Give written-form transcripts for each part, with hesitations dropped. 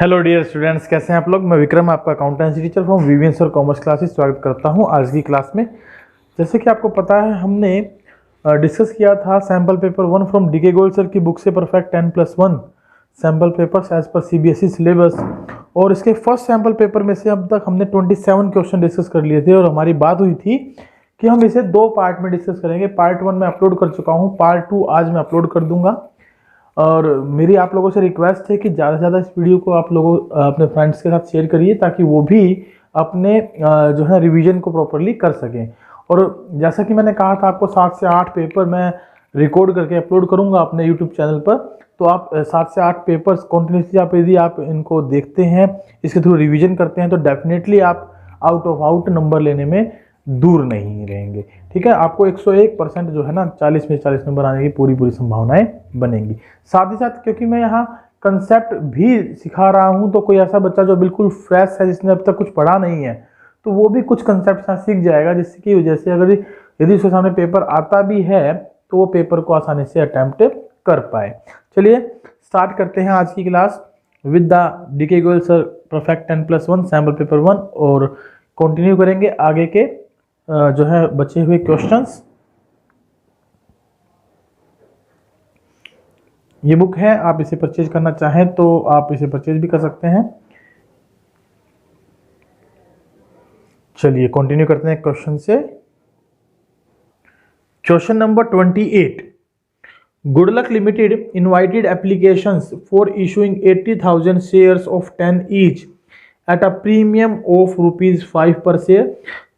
Hello dear students, कैसे हैं आप लोग। मैं विक्रम, आपका accountancy teacher from VVN sir commerce classes स्वागत करता हूं आज की क्लास में। जैसे कि आपको पता है, हमने डिस्कस किया था sample paper 1 from DK Goyal sir की बुक से perfect 10+1 sample papers as per CBSE syllabus. और इसके फर्स्ट सैम्पल पेपर में से अब तक हमने 27 क्वेश्चन डिस्कस कर लिए थे और हमारी बात हुई थी कि हम इसे 2 पार्ट में डिस्कस करेंगे। पार्ट 1 मैं अपलोड कर चुका हूँ, पार्ट 2 आज मैं अपलोड कर दूंगा। और मेरी आप लोगों से रिक्वेस्ट है कि ज़्यादा से ज़्यादा इस वीडियो को आप लोगों अपने फ्रेंड्स के साथ शेयर करिए ताकि वो भी अपने जो है रिवीजन को प्रॉपरली कर सकें। और जैसा कि मैंने कहा था आपको, 7 से 8 पेपर मैं रिकॉर्ड करके अपलोड करूंगा अपने यूट्यूब चैनल पर। तो आप 7 से 8 पेपर्स कॉन्टिन्यूसली आप यदि आप इनको देखते हैं, इसके थ्रू रिवीजन करते हैं, तो डेफिनेटली आप आउट ऑफ आउट नंबर लेने में दूर नहीं रहेंगे। ठीक है, आपको 101% जो है ना 40 में 40 नंबर आने की पूरी संभावनाएं बनेंगी। साथ ही साथ क्योंकि मैं यहाँ कंसेप्ट भी सिखा रहा हूँ, तो कोई ऐसा बच्चा जो बिल्कुल फ्रेश है, जिसने अब तक कुछ पढ़ा नहीं है, तो वो भी कुछ कंसेप्ट सीख जाएगा, जिसकी वजह से अगर यदि उसके सामने पेपर आता भी है तो वो पेपर को आसानी से अटेम्प्ट कर पाए। चलिए स्टार्ट करते हैं आज की class with the DK Goyal sir perfect 10+1 sample paper 1 और कंटिन्यू करेंगे आगे के जो है बचे हुए क्वेश्चंस। ये बुक है, आप इसे परचेज करना चाहें तो आप इसे परचेज भी कर सकते हैं। चलिए कंटिन्यू करते हैं क्वेश्चन से। Question number 28, good luck limited invited applications for issuing 80,000 shares of 10 each at a premium of ₹5 per share.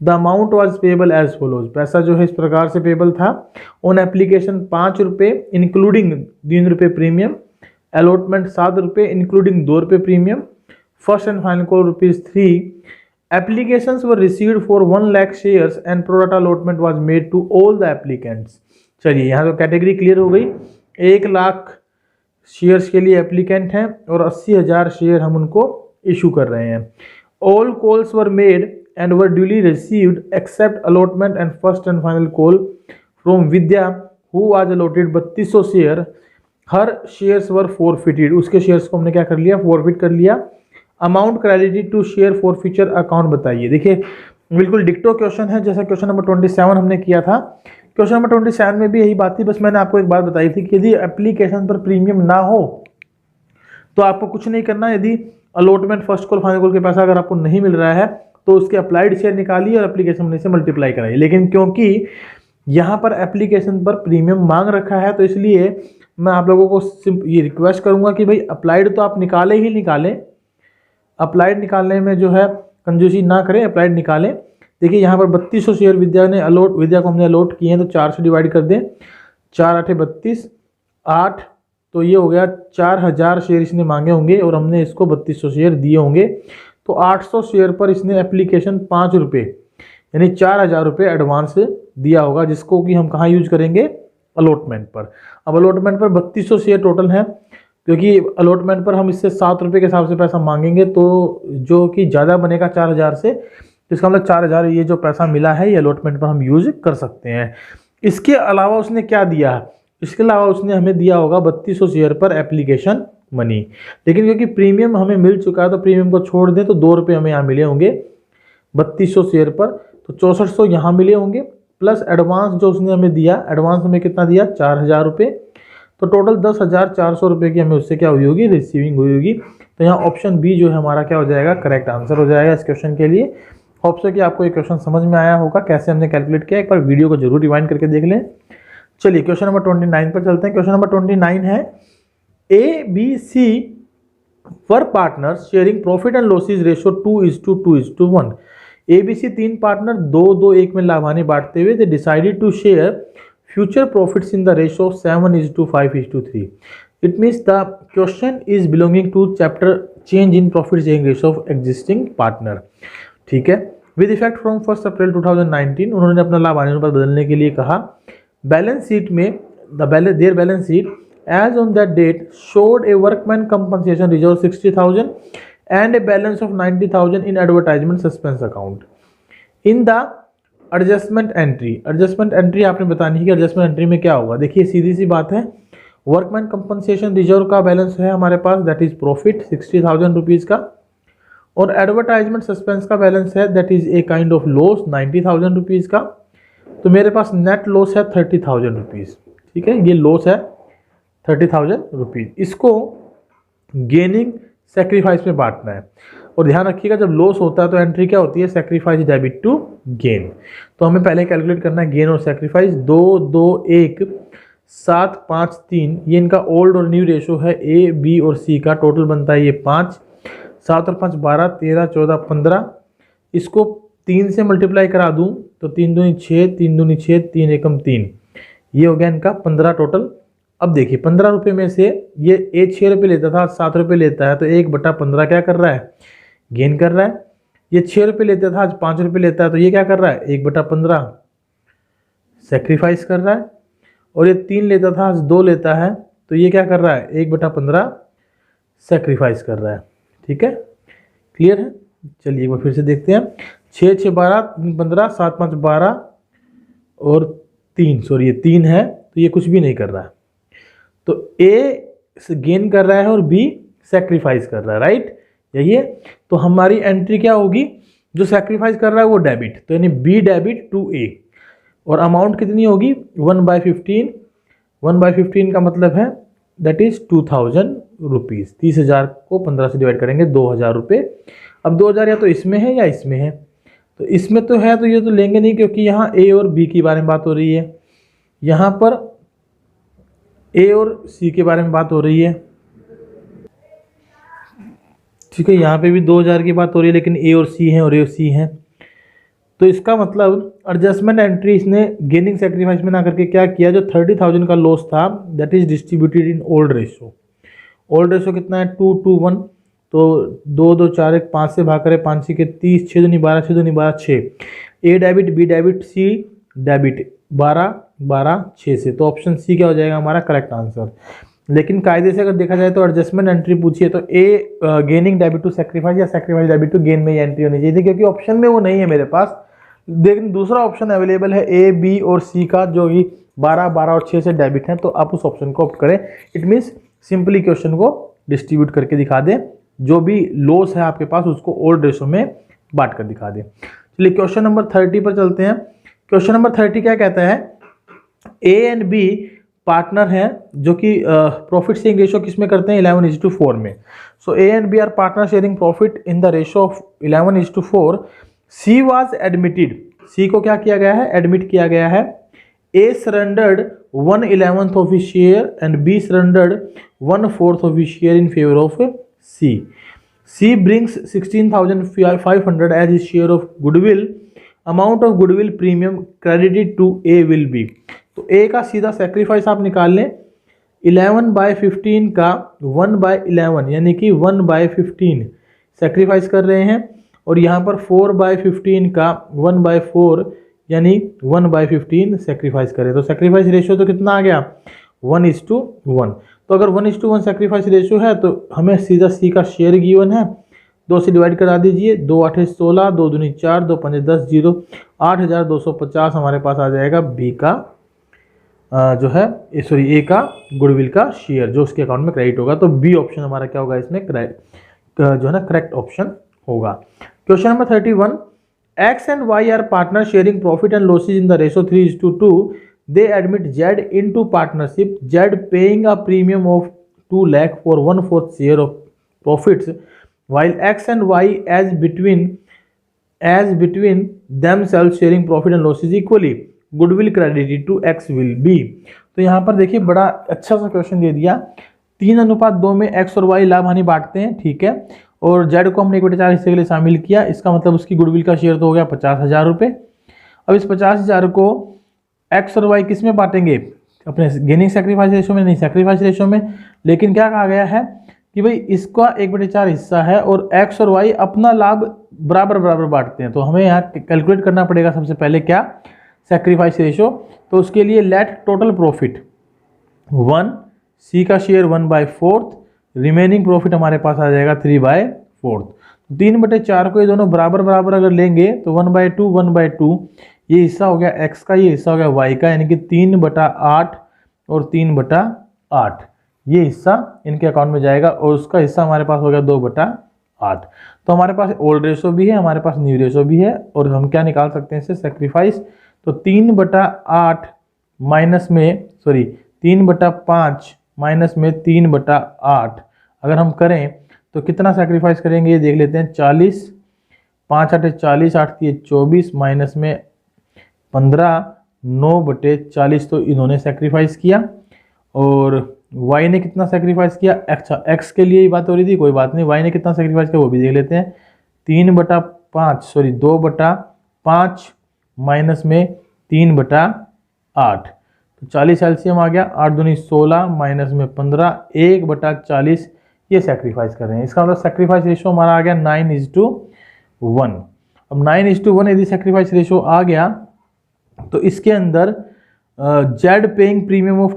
The amount was payable as follows. पैसा जो है इस प्रकार से पेबल था। On application ₹5 including ₹3 premium, allotment ₹7 including ₹2 premium, first and final call ₹3। Applications were received for 1 lakh shares and pro rata allotment was made to all the applicants. चलिए यहाँ तो कैटेगरी क्लियर हो गई। 1 लाख शेयर्स के लिए एप्लीकेंट हैं और 80,000 शेयर हम उनको इशू कर रहे हैं। All calls were made and were duly received except allotment and first and final call from Vidya who was allotted 3200 share. Her shares were forfeited, उसके शेयर्स को हमने क्या कर लिया, फॉरफिट कर लिया। Amount credited to share forfeiture account बताइए। देखिए बिल्कुल डिक्टो क्वेश्चन है जैसा क्वेश्चन नंबर 27 हमने किया था। क्वेश्चन नंबर 27 में भी यही बात थी, बस मैंने आपको एक बात बताई थी कि यदि एप्लीकेशन पर प्रीमियम ना हो तो आपको कुछ नहीं करना। यदि allotment first call final call के पैसा अगर आपको नहीं मिल रहा है तो उसके अप्लाइड शेयर निकालिए और एप्लीकेशन मनी से मल्टीप्लाई कराइए। लेकिन क्योंकि यहाँ पर एप्लीकेशन पर प्रीमियम मांग रखा है, तो इसलिए मैं आप लोगों को ये रिक्वेस्ट करूंगा कि भाई अप्लाइड तो आप निकालें ही निकालें। अप्लाइड निकालने में जो है कंजूसी ना करें, अप्लाइड निकालें। देखिए यहाँ पर 3200 शेयर विद्या को हमने अलॉट किए हैं, तो 4 से डिवाइड कर दें। 4 8 32, 8 तो ये हो गया 4000 शेयर इसने मांगे होंगे और हमने इसको 3200 शेयर दिए होंगे। तो 800 शेयर पर इसने एप्लीकेशन ₹5 यानी 4000 रुपये एडवांस दिया होगा, जिसको कि हम कहाँ यूज करेंगे, अलॉटमेंट पर। अब अलॉटमेंट पर 3200 शेयर टोटल हैं, क्योंकि अलॉटमेंट पर हम इससे ₹7 के हिसाब से पैसा मांगेंगे तो जो कि ज़्यादा बनेगा 4000 से, तो इसका मतलब 4000 ये जो पैसा मिला है ये अलॉटमेंट पर हम यूज कर सकते हैं। इसके अलावा उसने क्या दिया है, इसके अलावा उसने हमें दिया होगा 3200 शेयर पर एप्लीकेशन मनी। लेकिन क्योंकि प्रीमियम हमें मिल चुका है तो प्रीमियम को छोड़ दें तो ₹2 हमें यहाँ मिले होंगे 3200 शेयर पर, तो 6400 यहाँ मिले होंगे, प्लस एडवांस जो उसने हमें दिया, एडवांस हमें कितना दिया, 4000 रुपये। तो टोटल 10,400 रुपये की हमें उससे क्या हुई होगी, रिसीविंग हुई होगी। तो यहाँ ऑप्शन बी जो है हमारा क्या हो जाएगा, करेक्ट आंसर हो जाएगा इस क्वेश्चन के लिए। होप सो कि आपको ये क्वेश्चन समझ में आया होगा कैसे हमने कैलकुलेट किया। एक बार वीडियो को जरूर रिवाइंड करके देख लें। चलिए क्वेश्चन नंबर 29 पर चलते हैं। क्वेश्चन नंबर 29 है, A B C were partners sharing profit and losses ratio 2:1। A B C 3 partner 2-2-1 में लाभानी बांटते हुए they decided to share future profits in the ratio 7:5:3। It means the question is belonging to chapter change in profit sharing ratio of existing partner. ठीक है, with effect from 1 अप्रैल 2019 उन्होंने अपना लाभ अनुपात बदलने के लिए कहा। बैलेंस शीट में their balance sheet as on that date showed a workmen compensation reserve 60,000 and a balance of 90,000 in advertisement suspense account. In the adjustment entry आपने बतानी है कि एडजस्टमेंट एंट्री में क्या होगा। देखिए सीधी सी बात है, वर्कमैन कंपनसेशन रिजर्व का बैलेंस है हमारे पास, दैट इज प्रॉफिट 60,000 रुपीज़ का। और एडवर्टाइजमेंट सस्पेंस का बैलेंस है, that is a kind of loss 90,000 rupees का। तो मेरे पास नेट लॉस है 30,000 रुपीज़, ठीक है, ये लॉस है 30,000 रुपीज़। इसको गेनिंग सेक्रीफाइस में बांटना है। और ध्यान रखिएगा जब लॉस होता है तो एंट्री क्या होती है, सेक्रीफाइस डेबिट टू गेन। तो हमें पहले कैलकुलेट करना है गेन और सेक्रीफाइस। 2 2 1 7 5 3 ये इनका ओल्ड और न्यू रेशो है, ए बी और सी का। टोटल बनता है ये 5, 7 और 5 12, 13 14 15। इसको 3 से मल्टीप्लाई करा दूं तो 3 दूनी 6, 3 दूनी 6, 3 एकम 3, ये हो गया इनका 15 टोटल। अब देखिए 15 रुपये में से ये ए 6 रुपये लेता था, 7 रुपये लेता है, तो 1/15 क्या कर रहा है, गेन कर रहा है। ये 6 रुपये लेता था, आज 5 रुपये लेता है, तो ये क्या कर रहा है, 1/15 सेक्रीफाइस कर रहा है। और ये 3 लेता था, आज 2 लेता है, तो ये क्या कर रहा है, 1/15 सेक्रीफाइस कर रहा है। ठीक है, क्लियर है। चलिए एक बार फिर से देखते हैं। 6 6 12 15, 7 5 12 और 3, सॉरी ये 3 है, तो ये कुछ भी नहीं कर रहा है। तो ए गेन कर रहा है और बी सेक्रीफाइस कर रहा है, राइट, यही है। तो हमारी एंट्री क्या होगी, जो सेक्रीफाइस कर रहा है वो डेबिट, तो यानी बी डेबिट टू ए। और अमाउंट कितनी होगी, 1/15। 1/15 का मतलब है दैट इज 2,000 रुपीज़। 30,000 को 15 से डिवाइड करेंगे, 2,000 रुपये। अब 2,000 या तो इसमें है या इसमें है, तो इसमें तो है तो ये तो लेंगे नहीं, क्योंकि यहाँ ए और बी के बारे में बात हो रही है, यहाँ पर ए और सी के बारे में बात हो रही है। ठीक है, यहाँ पे भी 2,000 की बात हो रही है, लेकिन ए और सी हैं और ए और सी हैं। तो इसका मतलब एडजस्टमेंट एंट्री इसने गेनिंग सेक्रीफाइस में ना करके क्या किया, जो 30,000 का लॉस था that is distributed in old ratio. Old ratio कितना है, 2 2 1, तो 2 2 4 1 5 से भाग करें, 5 6 के 30, 6 दूनी 12, 6 दूनी 12 6। A debit B debit C debit 12 12 6 से, तो ऑप्शन सी क्या हो जाएगा हमारा करेक्ट आंसर। लेकिन कायदे से अगर देखा जाए तो एडजस्टमेंट एंट्री पूछिए तो ए गेनिंग डेबिट टू सेक्रीफाइस या सेक्रीफाइस डेबिट टू गेन में ये एंट्री होनी चाहिए थी, क्योंकि ऑप्शन में वो नहीं है मेरे पास। लेकिन दूसरा ऑप्शन अवेलेबल है ए बी और सी का, जो कि 12 12 और 6 से डेबिट है, तो आप उस ऑप्शन को ऑप्ट करें। इट मीन्स सिंपली क्वेश्चन को डिस्ट्रीब्यूट करके दिखा दें, जो भी लॉस है आपके पास उसको ओल्ड रेशो में बांट कर दिखा दें। चलिए क्वेश्चन नंबर 30 पर चलते हैं। क्वेश्चन नंबर 30 क्या कहता है, ए एंड बी पार्टनर हैं, जो कि प्रॉफिट शेयरिंग रेशो किसमें करते हैं, 11:4 में। So A and B are partner sharing profit in the ratio of 11:4। C was admitted, C को क्या किया गया है, एडमिट किया गया है। A surrendered 1/11 of his share and B surrendered 1/4 of his share in favour of C. C brings 16,500 as his share of goodwill. Amount of goodwill premium credited to A will be. तो ए का सीधा sacrifice आप निकाल लें, 11/15 का 1/11 यानी कि 1/15 सेक्रीफाइस कर रहे हैं, और यहाँ पर 4/15 का 1/4 यानी 1/15 सेक्रीफाइस करें। तो सेक्रीफाइस रेशियो तो कितना आ गया, 1:1। तो अगर 1:1 सेक्रीफाइस रेशियो है तो हमें सीधा सी का शेयर गिवन है, 2 से डिवाइड करा दीजिए, 2 8 16, 2 दूनी 4, 2 5 10, 0 8,250 हमारे पास आ जाएगा बी का जो है सॉरी ए का गुडविल का शेयर, जो उसके अकाउंट में क्रेडिट होगा। तो बी ऑप्शन हमारा क्या होगा इसमें, जो है ना करेक्ट ऑप्शन होगा। Question number 31, X and Y are partner sharing profit and losses in the ratio 3:2। They admit Z into partnership, Z paying a premium of 2 lakh for 1/4 share of profits, while x and y as between themselves sharing profit and losses equally, goodwill credited to x will be। तो यहाँ पर देखिए बड़ा अच्छा सा question दे दिया, 3:2 में x और y लाभ हानि बांटते हैं, ठीक है, और z को हमने 1/4 हिस्से के लिए शामिल किया, इसका मतलब उसकी गुडविल का शेयर तो हो गया 50,000 रुपये। अब इस 50,000 को x और y किस में बांटेंगे, अपने गेनिंग सेक्रीफाइस रेशो में, नहीं सेक्रीफाइस रेशो में। लेकिन क्या कहा गया है कि भाई इसका 1/4 हिस्सा है और x और y अपना लाभ बराबर बराबर बांटते हैं, तो हमें यहाँ कैलकुलेट करना पड़ेगा सबसे पहले क्या, सेक्रीफाइस रेशो। तो उसके लिए लेट टोटल प्रॉफिट 1, सी का शेयर 1/4, रिमेनिंग प्रॉफिट हमारे पास आ जाएगा 3/4। 3/4 को ये दोनों बराबर बराबर अगर लेंगे तो 1/2 1/2, ये हिस्सा हो गया x का, ये हिस्सा हो गया y का, यानी कि 3/8 और 3/8। 8, ये हिस्सा इनके अकाउंट में जाएगा और उसका हिस्सा हमारे पास हो गया 2/8। तो हमारे पास ओल्ड रेशो भी है, हमारे पास न्यू रेशो भी है और हम क्या निकाल सकते हैं इससे, सेक्रीफाइस। तो 3/8 माइनस में 3/5 माइनस में 3/8 अगर हम करें तो कितना सेक्रीफाइस करेंगे ये देख लेते हैं। 40, 5 8 40, 8 3 24 माइनस में 15, 9/40 तो इन्होंने सेक्रीफाइस किया। और y ने कितना सेक्रीफाइस किया, x के लिए ही बात हो रही थी, कोई बात नहीं, y ने कितना सेक्रीफाइस किया वो भी देख लेते हैं। 2/5 माइनस में 3/8 तो 40 एलसीएम आ गया, 8 दूनी 16 माइनस में 15, 1/40 ये सेक्रीफाइस कर रहे हैं। इसका मतलब सेक्रीफाइस रेशो हमारा आ गया 9:1। अब 9:1 यदि सेक्रीफाइस रेशो आ गया तो इसके अंदर Z paying premium of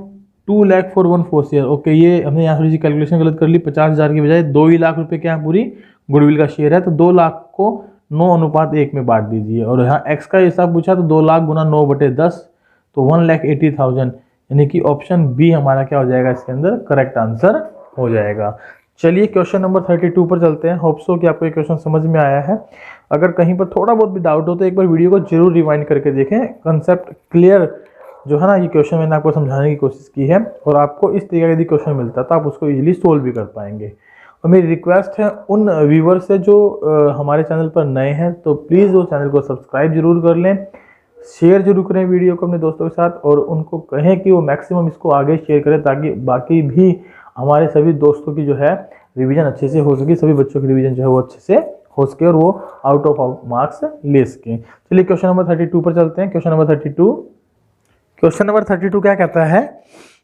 2 lakh for 1/4 share. Okay, ये हमने यहाँ थोड़ी सी कैलकुलेशन गलत कर ली, 50,000 की बजाय 2 ही लाख रुपए क्या है, पूरी गुडविल का शेयर है, तो 2 लाख को 9:1 में बांट दीजिए। और यहाँ एक्स का हिसाब पूछा तो 2 लाख गुना 9/10 तो 1,80,000, यानी कि ऑप्शन बी हमारा क्या हो जाएगा, इसके अंदर करेक्ट आंसर हो जाएगा। चलिए क्वेश्चन नंबर 32 पर चलते हैं। होप सो कि आपको ये क्वेश्चन समझ में आया है। अगर कहीं पर थोड़ा बहुत भी डाउट हो तो एक बार वीडियो को जरूर रिवाइंड करके देखें। कंसेप्ट क्लियर जो है ना, ये क्वेश्चन मैंने आपको समझाने की कोशिश की है और आपको इस तरीके का यदि क्वेश्चन मिलता है तो आप उसको इजीली सोल्व भी कर पाएंगे। और मेरी रिक्वेस्ट है उन व्यूवर्स से जो हमारे चैनल पर नए हैं तो प्लीज़ वो चैनल को सब्सक्राइब जरूर कर लें, शेयर जरूर करें वीडियो को अपने दोस्तों के साथ और उनको कहें कि वो मैक्सिमम इसको आगे शेयर करें ताकि बाकी भी हमारे सभी दोस्तों की जो है रिवीजन अच्छे से हो सके, सभी बच्चों की रिवीजन जो है वो अच्छे से हो सके और वो आउट ऑफ मार्क्स ले सकें। चलिए क्वेश्चन नंबर 32 पर चलते हैं। क्वेश्चन नंबर 32 क्या कहता है,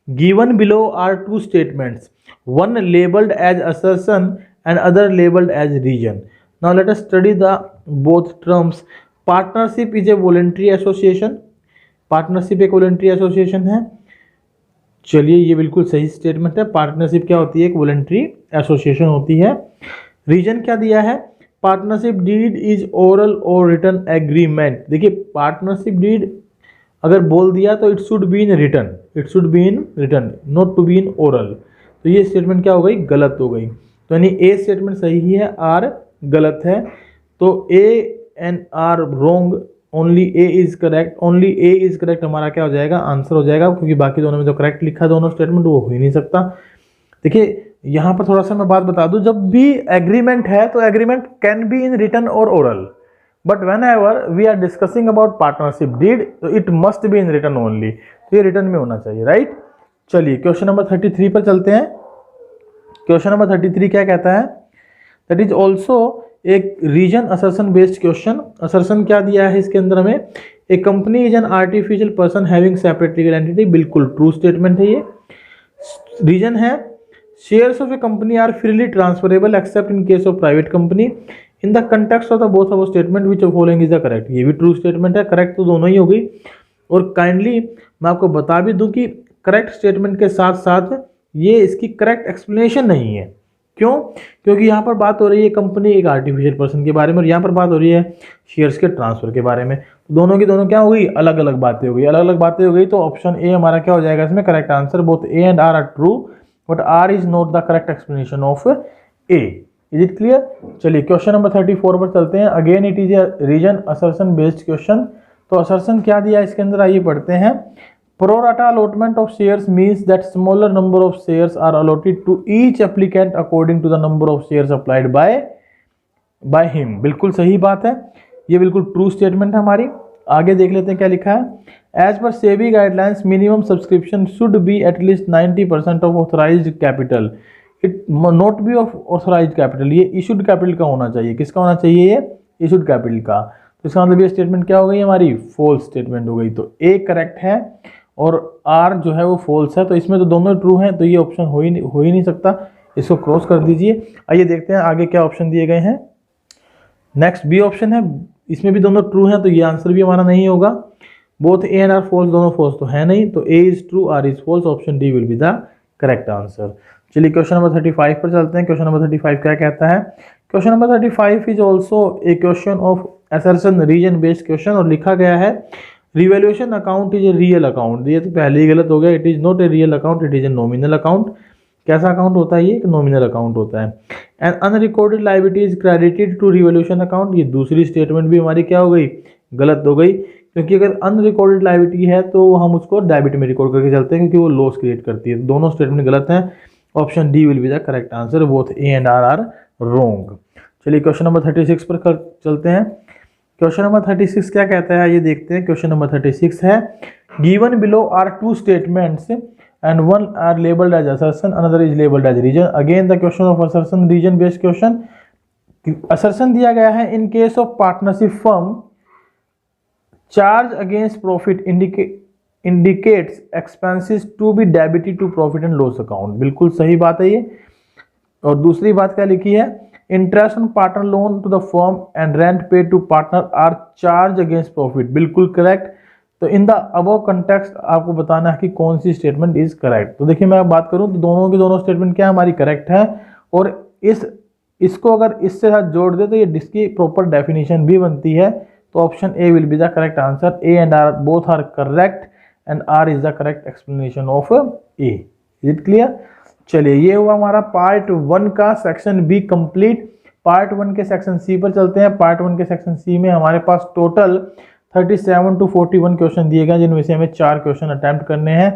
given below are 2 statements, one labeled as assertion and other labeled as region. Now let us study the both terms. Partnership is a voluntary association. Partnership एक वॉलंटरी एसोसिएशन है। चलिए ये बिल्कुल सही स्टेटमेंट है। पार्टनरशिप क्या होती है, एक वॉलंटरी एसोसिएशन होती है। रीजन क्या दिया है, पार्टनरशिप डीड इज ओरल और रिटन एग्रीमेंट। देखिए पार्टनरशिप डीड अगर बोल दिया तो it should be in written, not to be in oral. तो ये स्टेटमेंट क्या हो गई, गलत हो गई। तो यानी ए स्टेटमेंट सही है, आर गलत है। तो A and R wrong, only A is correct हमारा क्या हो जाएगा, आंसर हो जाएगा, क्योंकि बाकी दोनों में जो करेक्ट लिखा दोनों स्टेटमेंट वो हो ही नहीं सकता। देखिए यहाँ पर थोड़ा सा मैं बात बता दूं, जब भी एग्रीमेंट है तो agreement can be in written और oral, but whenever we are discussing about partnership deed तो it must be in written only. तो ये रिटन में होना चाहिए, राइट। चलिए क्वेश्चन नंबर 33 पर चलते हैं। क्वेश्चन नंबर 33 क्या कहता है, दैट इज ऑल्सो एक reason assertion based question. Assertion क्या दिया है इसके अंदर हमें, a company is an artificial person having separate legal entity, बिल्कुल ट्रू स्टेटमेंट है ये। रीजन है shares of a company are freely transferable except in case of private company in the context of the both of statement which following is the correct. ये भी true statement है, correct तो दोनों ही हो गई। और काइंडली मैं आपको बता भी दूं कि करेक्ट स्टेटमेंट के साथ साथ ये इसकी करेक्ट एक्सप्लेनेशन नहीं है। क्यों, क्योंकि यहाँ पर बात हो रही है कंपनी एक आर्टिफिशियल पर्सन के बारे में और यहाँ पर बात हो रही है शेयर्स के ट्रांसफर के बारे में। तो दोनों की दोनों क्या हो गई, अलग अलग बातें हो गई। तो ऑप्शन ए हमारा क्या हो जाएगा इसमें correct answer. Both A and R true but R is not the correct explanation of A. Is it clear. चलिए क्वेश्चन नंबर 34 पर चलते हैं। Again it is a reason assertion based question. तो असर्शन क्या दिया इसके अंदर, आइए पढ़ते हैं। Pro rata allotment of shares means that smaller number of shares are allotted to each applicant according to the number of shares applied by him। बिल्कुल सही बात है, ये बिल्कुल ट्रू स्टेटमेंट है हमारी। आगे देख लेते हैं क्या लिखा है। As per SEBI guidelines minimum subscription should be at least 90% of authorised capital, it not be of authorised capital. ये इशूड कैपिटल का होना चाहिए। किसका होना चाहिए, ये इशूड कैपिटल का। तो इसका मतलब ये स्टेटमेंट क्या हो गई हमारी, फॉल्स स्टेटमेंट हो गई। तो ए करेक्ट है और आर जो है वो फॉल्स है। तो इसमें तो दोनों ट्रू हैं, तो ये ऑप्शन हो ही नहीं सकता। इसको क्रॉस कर दीजिए। आइए देखते हैं आगे क्या ऑप्शन दिए गए हैं। नेक्स्ट बी ऑप्शन है, इसमें भी दोनों ट्रू हैं, तो ये आंसर भी हमारा नहीं होगा। Both A and R false, दोनों फॉल्स तो है नहीं, तो A is true, R is false, option D will be the correct answer. चलिए क्वेश्चन नंबर 35 पर चलते हैं। क्वेश्चन नंबर 35 क्या कहता है। Question number 35 is also a question of assertion reason based question और लिखा गया है revaluation account is a real account, ये तो पहले ही गलत हो गया। It is not a real account, it is a nominal account. कैसा अकाउंट होता है ये? एक नॉमिनल अकाउंट होता है। And unrecorded liability is credited to revaluation account, ये दूसरी स्टेटमेंट भी हमारी क्या हो गई? गलत हो गई, क्योंकि अगर अनरिकॉर्डेड लायबिलिटी है तो हम उसको डेबिट में रिकॉर्ड करके चलते हैं, क्योंकि वो लॉस क्रिएट करती है। दोनों स्टेटमेंट गलत हैं। Option D will be the correct answer, both A and R wrong. चलिए क्वेश्चन नंबर 36 पर चलते हैं। क्वेश्चन नंबर 36 क्या कहता है ये देखते हैं। क्वेश्चन नंबर 36 है, given below are two statements and one are labelled as assertion, another is labelled as reason. Again the question of assertion, reason based question. Assertion दिया गया है, in case of partnership firm charge against profit indicates expenses to be debited to profit and loss account. बिल्कुल सही बात है ये। और दूसरी बात क्या लिखी है, interest on partner loan to the firm and rent paid to partner are charge against profit. बिल्कुल करेक्ट। तो इन द अबव कंटेक्स्ट आपको बताना है कि कौन सी स्टेटमेंट इज करेक्ट। तो देखिए मैं बात करूं तो दोनों की दोनों स्टेटमेंट क्या हमारी करेक्ट है, और इसको अगर इससे साथ जोड़ दे तो ये इसकी प्रॉपर डेफिनेशन भी बनती है। तो option A will be the correct answer. A and R both are correct and R is the correct explanation of A. Is it clear? चलिए ये हुआ हमारा पार्ट 1 का सेक्शन बी कंप्लीट। पार्ट 1 के सेक्शन सी पर चलते हैं। Part 1 के सेक्शन सी में हमारे पास टोटल 37 to 41 क्वेश्चन दिए गए, जिनमें से हमें 4 क्वेश्चन अटेम्प्ट करने हैं।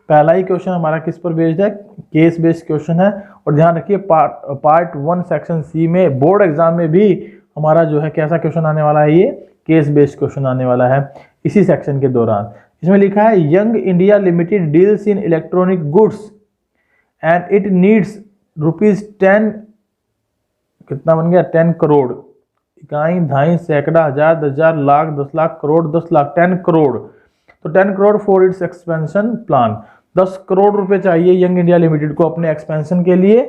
पहला ही क्वेश्चन हमारा किस पर बेस्ड है? केस बेस्ड क्वेश्चन है। और ध्यान रखिए पार्ट 1 सेक्शन सी में बोर्ड एग्जाम में भी हमारा जो है कैसा क्वेश्चन आने वाला है? ये केस बेस्ड क्वेश्चन आने वाला है इसी सेक्शन के दौरान। इसमें लिखा है, young India limited deals in electronic goods and it needs ₹10, कितना बन गया? 10 करोड़। इकाई, धाई, सैकड़ा, हजार, 10,000, लाख, 10 लाख, करोड़, 10 लाख, 10 करोड़। तो 10 crore for its expansion plan. 10 crore रुपए चाहिए यंग इंडिया लिमिटेड को अपने एक्सपेंशन के लिए।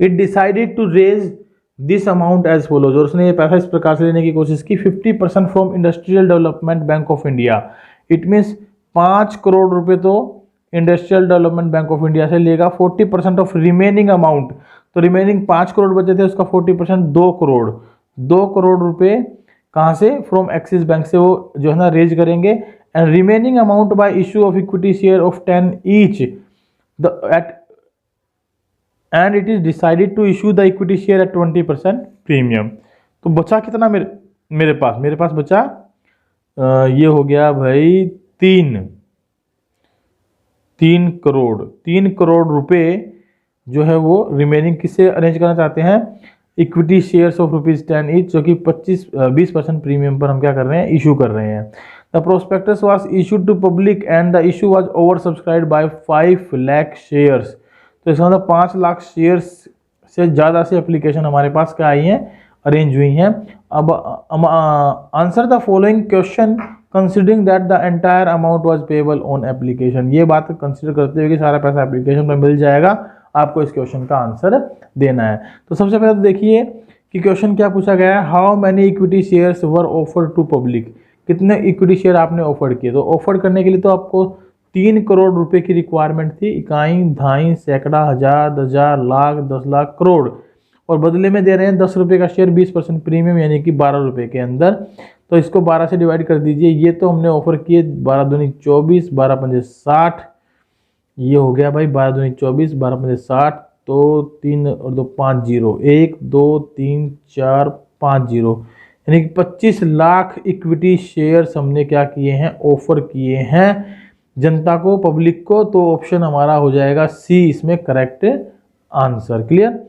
It decided to raise this amount as follows, और उसने ये पैसा इस प्रकार से लेने की कोशिश की। 50% from industrial development bank of India. It means 5 crore रुपए तो industrial development bank of India से लेगा। 40% ऑफ रिमेनिंग अमाउंट, तो रिमेनिंग 5 करोड़ बचे थे, उसका 40% 2 करोड़। 2 करोड़ रुपए कहाँ से? फ्रॉम एक्सिस बैंक से वो जो है ना रेज करेंगे। And remaining amount by issue of equity share of 10 each and it is decided to issue the equity share at 20% premium. तो बचा कितना मेरे पास बचा ये हो गया भाई 3 करोड़। 3 करोड़ रुपए जो है वो रिमेनिंग किससे अरेंज करना चाहते हैं? इक्विटी शेयर्स ऑफ ₹10 ईच, जो कि 20% प्रीमियम पर हम क्या कर रहे हैं? इशू कर रहे हैं। The prospectus was issued to public and the issue was over subscribed by 5 lakh shares. तो इसका मतलब 5 लाख शेयर्स से ज़्यादा से एप्लीकेशन हमारे पास क्या आई हैं? अरेंज हुई हैं। अब answer the following question considering that the entire amount was payable on application. ये बात कंसिडर करते हुए कि सारा पैसा एप्लीकेशन पर मिल जाएगा, आपको इस क्वेश्चन का आंसर देना है। तो सबसे पहले तो देखिए कि क्वेश्चन क्या पूछा गया है, how many equity shares were offer to public. कितने इक्विटी शेयर आपने ऑफर किए? तो ऑफर करने के लिए तो आपको 3 करोड़ रुपए की रिक्वायरमेंट थी। इकाई, धाई, सैकड़ा, हजार, 10,000, लाख, 10 लाख, करोड़। और बदले में दे रहे हैं 10 रुपये का शेयर, 20% प्रीमियम, यानी कि 12 रुपये के अंदर। तो इसको 12 से डिवाइड कर दीजिए। ये तो हमने ऑफर किए 12 दूनी 24, 12 पंजे 60। ये हो गया भाई 12 दूनी 24, 12 पंजे 60। तो 3 और 2 5 जीरो, 1 2 3 4 5 जीरो, यानी कि 25 लाख इक्विटी शेयर्स हमने क्या किए हैं? ऑफर किए हैं जनता को, पब्लिक को। तो ऑप्शन हमारा हो जाएगा सी इसमें correct answer. Clear?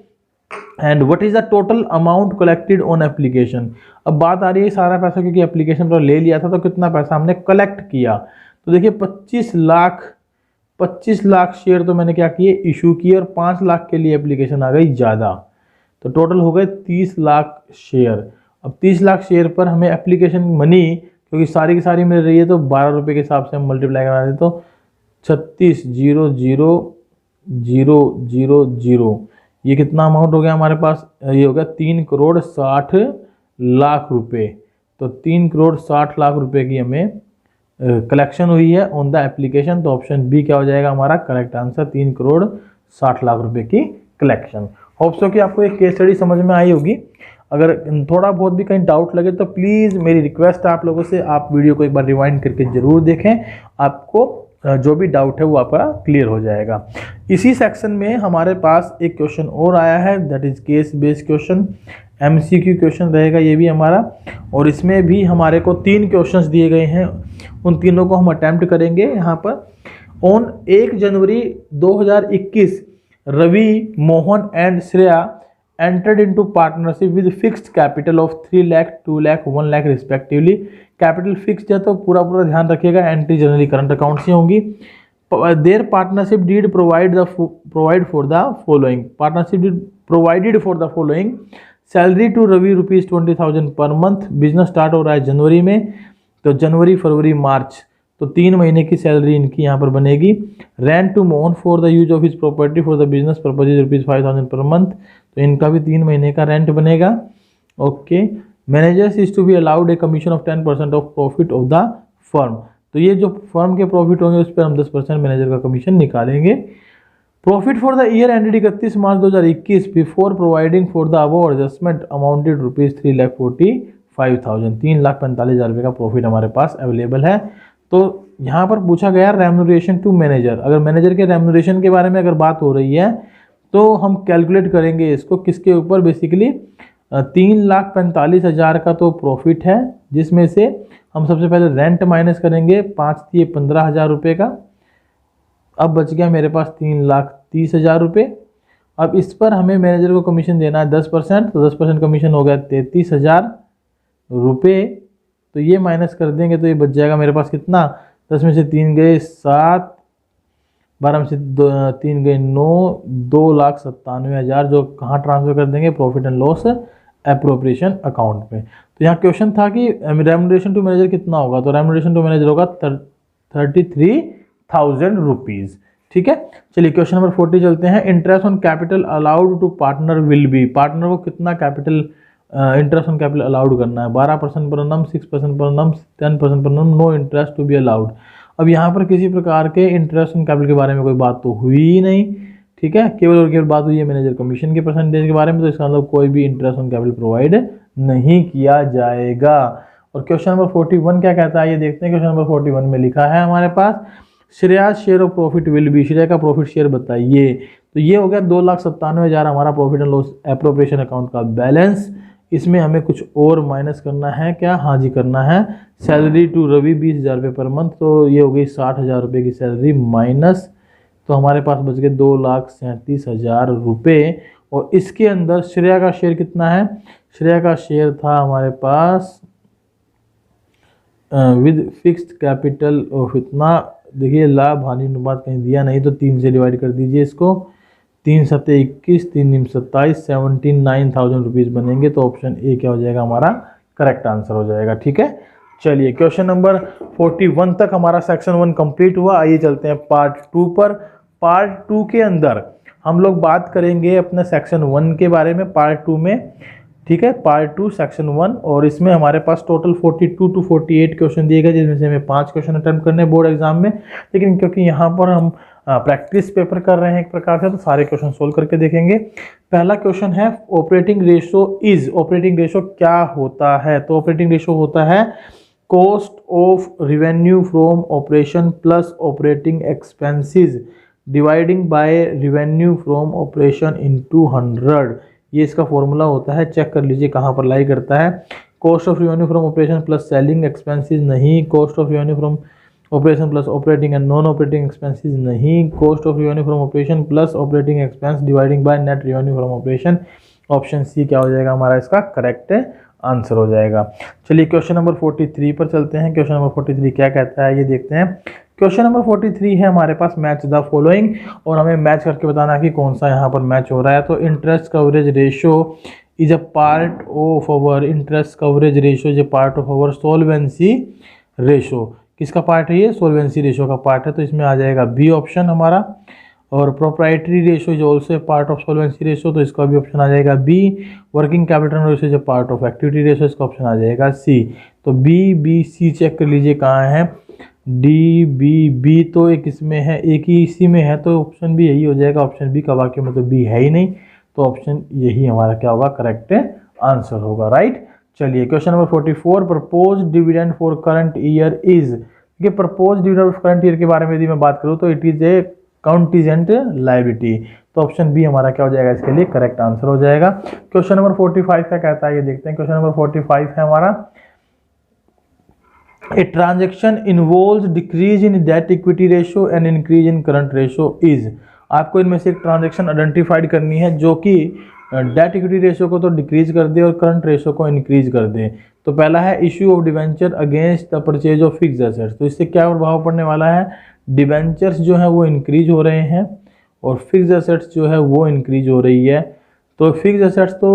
And what is the total amount collected on application. अब बात आ रही है सारा पैसा क्योंकि एप्लीकेशन पर ले लिया था, तो कितना पैसा हमने कलेक्ट किया? तो देखिए 25 लाख शेयर तो मैंने क्या किए? इशू किए, और 5 लाख के लिए एप्लीकेशन आ गई ज़्यादा, तो टोटल हो गए 30 लाख शेयर। अब 30 लाख शेयर पर हमें एप्लीकेशन मनी क्योंकि सारी की सारी मिल रही है, तो 12 रुपये के हिसाब से हम मल्टीप्लाई करा दें तो 36,000,000, ये कितना अमाउंट हो गया हमारे पास? ये हो गया 3 करोड़ 60 लाख रुपए। तो 3 करोड़ 60 लाख रुपए की हमें कलेक्शन हुई है ऑन द एप्लीकेशन। तो ऑप्शन बी क्या हो जाएगा हमारा करेक्ट आंसर? 3 करोड़ 60 लाख रुपए की कलेक्शन। होप सो कि आपको एक केस स्टडी समझ में आई होगी। अगर थोड़ा बहुत भी कहीं डाउट लगे तो प्लीज़ मेरी रिक्वेस्ट है आप लोगों से, आप वीडियो को एक बार रिवाइंड करके ज़रूर देखें, आपको जो भी डाउट है वो आपका क्लियर हो जाएगा। इसी सेक्शन में हमारे पास एक क्वेश्चन और आया है, that is case based question, MCQ question रहेगा ये भी हमारा, और इसमें भी हमारे को 3 क्वेश्चंस दिए गए हैं, उन तीनों को हम अटेम्प्ट करेंगे। यहाँ पर on 1 January 2021 Ravi, Mohan and Shreya entered into partnership with fixed capital of 3 lakh, 2 lakh, 1 lakh respectively। Capital fixed है तो पूरा पूरा ध्यान रखिएगा, एंट्री जनरली करंट अकाउंट से होंगी। There partnership deed provide for the following, partnership deed provided for the following, salary to Ravi ₹20,000 per month, business start हो रहा है जनवरी में, तो जनवरी फरवरी मार्च तो 3 महीने की सैलरी इनकी यहाँ पर बनेगी। Rent to Mohan for the use of his property for the business purposes ₹5,000 per month, तो इनका भी 3 महीने का रेंट बनेगा। Okay, managers is to be allowed a commission of 10% of profit of the firm, तो ये जो फर्म के प्रॉफिट होंगे उस पर हम 10% मैनेजर का कमीशन निकालेंगे। Profit for the year ended 31 March 2021 before providing for the above adjustment amounted ₹3,45,000, 3,45,000 रुपये का प्रॉफिट हमारे पास अवेलेबल है। तो यहाँ पर पूछा गया रेम्यूनरेशन टू मैनेजर, अगर मैनेजर के रेम्यूनरेशन के बारे में अगर बात हो रही है तो हम कैलकुलेट करेंगे इसको किसके ऊपर, बेसिकली 3,45,000 का तो प्रॉफिट है, जिसमें से हम सबसे पहले रेंट माइनस करेंगे, 5,15,000 रुपये का, अब बच गया मेरे पास 3,30,000 रुपये। अब इस पर हमें मैनेजर को कमीशन देना है 10%, तो 10% कमीशन हो गया 33,000 रुपये, तो ये माइनस कर देंगे तो ये बच जाएगा मेरे पास कितना, 10 में से 3 गए 7, 12 में से 3 गए 9, 2,97,000 जो कहाँ ट्रांसफर कर देंगे, profit and loss appropriation account पे। तो यहाँ क्वेश्चन था कि रेम्यूनरेशन टू मैनेजर कितना होगा, तो रेम्यूनरेशन टू मैनेजर होगा 33,000 रुपीज़। ठीक है, चलिए क्वेश्चन नंबर 40 चलते हैं। Interest on capital allowed to partner will be, partner को कितना capital interest on capital allowed करना है, 12% पर annum, 6% पर annum, 10% पर annum, no interest to be allowed. अब यहाँ पर किसी प्रकार के इंटरेस्ट ऑन कैपिटल के बारे में कोई बात तो हुई ही नहीं, ठीक है, केवल और केवल बात हुई है मैनेजर कमीशन के परसेंटेज के बारे में, तो इसका मतलब कोई भी इंटरेस्ट ऑन कैपिटल प्रोवाइड नहीं किया जाएगा। और क्वेश्चन नंबर 41 क्या कहता है ये देखते हैं। क्वेश्चन नंबर 41 में लिखा है हमारे पास, Shreya share of profit will be, Shreya का प्रॉफिट शेयर बताइए, तो ये हो गया 2,97,000 हमारा profit and loss appropriation account का बैलेंस। इसमें हमें कुछ और माइनस करना है क्या, हाँ जी करना है। सैलरी टू रवि 20,000 रुपये पर मंथ, तो ये हो गई 60,000 रुपये की सैलरी माइनस, तो हमारे पास बच गए 2,37,000 रुपये। और इसके अंदर श्रेया का शेयर कितना है, श्रेया का शेयर था हमारे पास विद फिक्स्ड कैपिटल ऑफ इतना, देखिए लाभ हानि अनुपात कहीं दिया नहीं, तो 3 से डिवाइड कर दीजिए इसको, 3 सत्ते 21, 3 निम 27, 79,000 रुपीज़ बनेंगे, तो ऑप्शन ए क्या हो जाएगा हमारा करेक्ट आंसर हो जाएगा। ठीक है, चलिए क्वेश्चन नंबर 41 तक हमारा सेक्शन 1 कंप्लीट हुआ। आइए चलते हैं पार्ट 2 पर। पार्ट 2 के अंदर हम लोग बात करेंगे अपने सेक्शन 1 के बारे में पार्ट 2 में, ठीक है, पार्ट 2 सेक्शन 1, और इसमें हमारे पास टोटल 42 to 48 क्वेश्चन दिए गए, जिसमें से हमें 5 क्वेश्चन अटेम्प्ट करने बोर्ड एग्जाम में, लेकिन क्योंकि यहाँ पर हम प्रैक्टिस पेपर कर रहे हैं एक प्रकार से, तो सारे क्वेश्चन सोल्व करके देखेंगे। पहला क्वेश्चन है operating ratio is, operating ratio क्या होता है, तो ऑपरेटिंग रेशो होता है cost of revenue from operation plus operating expenses dividing by revenue from operation into 100, ये इसका फॉर्मूला होता है। चेक कर लीजिए कहाँ पर लाई करता है, cost of revenue from operation plus selling expenses नहीं, cost of revenue from operation plus operating and non operating expenses नहीं, cost of revenue from operation plus operating expense dividing by net revenue from operation, option C क्या हो जाएगा हमारा इसका correct answer हो जाएगा। चलिए क्वेश्चन नंबर 43 पर चलते हैं। क्वेश्चन नंबर 43 क्या कहता है ये देखते हैं। क्वेश्चन नंबर 43 है हमारे पास मैच द फॉलोइंग, और हमें मैच करके बताना है कि कौन सा यहाँ पर मैच हो रहा है। तो interest coverage ratio is a part of our, interest coverage ratio is a part of our solvency ratio, किसका पार्ट है ये, सोल्वेंसी रेशो का पार्ट है, तो इसमें आ जाएगा बी ऑप्शन हमारा। और proprietary ratio is also part of solvency ratio, तो इसका भी ऑप्शन आ जाएगा B. Working capital ratio is part of activity ratio, इसका ऑप्शन आ जाएगा सी। तो बी बी सी चेक कर लीजिए कहाँ है, डी बी बी तो एक इसमें है, एक ही इसी में है, तो ऑप्शन भी यही हो जाएगा। ऑप्शन बी का वाक्य मतलब बी है ही नहीं, तो ऑप्शन यही हमारा क्या होगा करेक्ट आंसर होगा, राइट। चलिए question number 44, propose dividend for current year is. ये propose dividend for current year के बारे में यदि मैं बात करूँ तो it is a contingent liability. तो ऑप्शन बी हमारा क्या हो जाएगा इसके लिए करेक्ट आंसर हो जाएगा। क्वेश्चन नंबर 45 का कहता है, ये देखते हैं। क्वेश्चन नंबर 45 है हमारा, a transaction involves decrease in debt equity ratio and increase in current ratio is. आपको इनमें से एक ट्रांजेक्शन आइडेंटिफाइड करनी है जो कि डेट इक्विटी रेशियो को तो डिक्रीज कर दे और करंट रेशियो को इंक्रीज कर दे। तो पहला है issue of debenture against the purchase of fixed assets. तो इससे क्या प्रभाव पड़ने वाला है, डिवेंचर्स जो है वो इंक्रीज हो रहे हैं और फिक्स्ड एसेट्स जो है वो इंक्रीज हो रही है। तो फिक्स्ड एसेट्स तो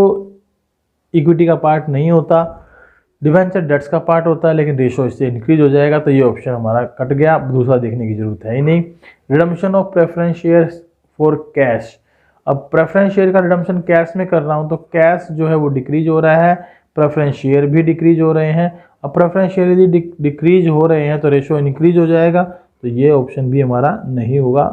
इक्विटी का पार्ट नहीं होता, डिवेंचर डेट्स का पार्ट होता है, लेकिन रेशो इससे इंक्रीज हो जाएगा। तो ये ऑप्शन हमारा कट गया, दूसरा देखने की जरूरत है ही नहीं। Redemption of preference shares for cash. अब प्रेफरेंस शेयर का रिडम्पशन कैश में कर रहा हूँ तो कैश जो है वो डिक्रीज हो रहा है, प्रेफरेंस शेयर भी डिक्रीज हो रहे हैं। अब प्रेफरेंस शेयर यदि डिक्रीज हो रहे हैं तो रेशो इंक्रीज हो जाएगा। तो ये ऑप्शन भी हमारा नहीं होगा।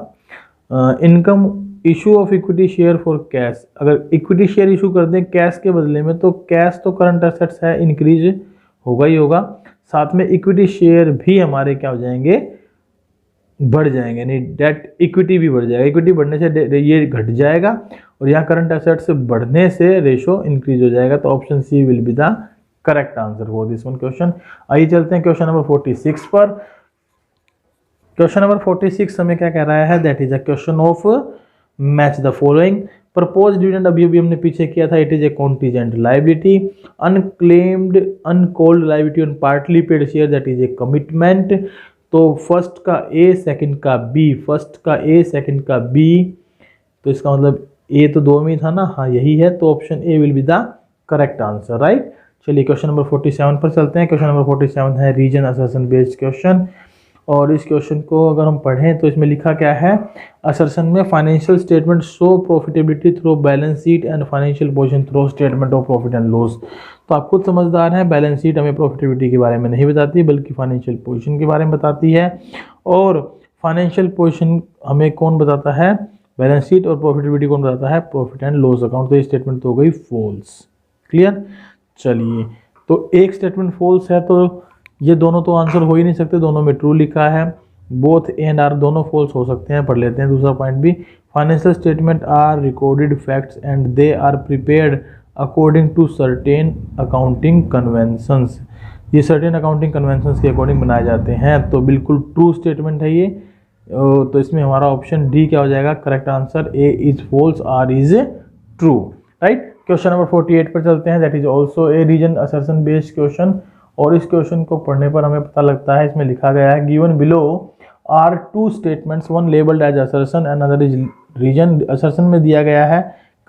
Income issue of equity share for cash. अगर इक्विटी शेयर इशू कर दें कैश के बदले में तो कैश तो करंट एसेट्स है, इंक्रीज होगा ही होगा, साथ में इक्विटी शेयर भी हमारे क्या हो जाएंगे, बढ़ जाएंगे, यानी डेट इक्विटी भी बढ़ जाएगा। इक्विटी बढ़ने से ये घट जाएगा और यहाँ करंट एसेट्स बढ़ने से रेशो इंक्रीज हो जाएगा। तो option C will be the correct answer for this one question. आइए चलते हैं क्वेश्चन नंबर 46 पर। क्वेश्चन नंबर 46 हमें क्या कह रहा है, that is a question of match the following. Propose dividend अभी अभी हमने पीछे किया था, it is A contingent liability. Unclaimed uncalled liability on partly paid share, that is A commitment. तो फर्स्ट का ए सेकंड का बी, फर्स्ट का ए सेकंड का बी, तो इसका मतलब ए तो दो में था ना, हाँ यही है। तो option A will be the correct answer, right. चलिए क्वेश्चन नंबर 47 पर चलते हैं। क्वेश्चन नंबर 47 है रीजन असर्शन बेस्ड क्वेश्चन, और इस क्वेश्चन को अगर हम पढ़ें तो इसमें लिखा क्या है, असर्शन में financial statement show profitability through balance sheet and financial position through statement of profit and loss. तो आप खुद समझदार हैं, बैलेंस शीट हमें प्रॉफिटेबिलिटी के बारे में नहीं बताती बल्कि फाइनेंशियल पोजीशन के बारे में बताती है। और फाइनेंशियल पोजीशन हमें कौन बताता है, बैलेंस शीट, और प्रॉफिटेबिलिटी कौन बताता है, प्रॉफिट एंड लॉस अकाउंट। तो ये स्टेटमेंट तो हो गई फॉल्स, क्लियर। चलिए तो एक स्टेटमेंट फॉल्स है तो ये दोनों तो आंसर हो ही नहीं सकते, दोनों में ट्रू लिखा है। बोथ ए एंड आर दोनों फॉल्स हो सकते हैं, पढ़ लेते हैं दूसरा पॉइंट भी। Financial statement are recorded facts and they are prepared according to certain accounting conventions. ये सर्टेन अकाउंटिंग कन्वेंशंस के अकॉर्डिंग बनाए जाते हैं, तो बिल्कुल ट्रू स्टेटमेंट है ये। तो इसमें हमारा ऑप्शन डी क्या हो जाएगा correct answer, A is false R is true, right. Question number 48 पर चलते हैं, that is also a reason assertion based question. और इस क्वेश्चन को पढ़ने पर हमें पता लगता है, इसमें लिखा गया है given below are two statements, one labelled as assertion and other is reason. Assertion में दिया गया है